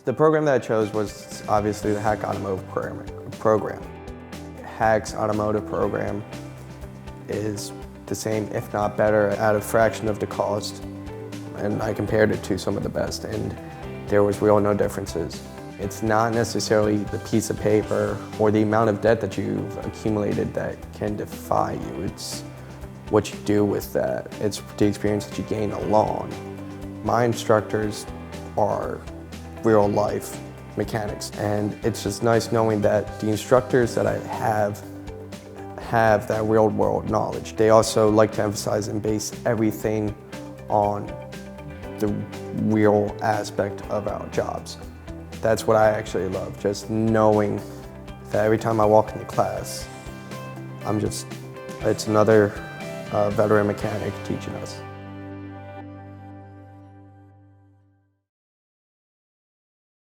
The program that I chose was obviously the Hack Automotive program. Hack's automotive program is the same, if not better, at a fraction of the cost. And I compared it to some of the best, and there was real no differences. It's not necessarily the piece of paper or the amount of debt that you've accumulated that can defy you. It's what you do with that. It's the experience that you gain along. My instructors are real life mechanics, and it's just nice knowing that the instructors that I have that real world knowledge. They also like to emphasize and base everything on the real aspect of our jobs. That's what I actually love, just knowing that every time I walk into class, it's another veteran mechanic teaching us.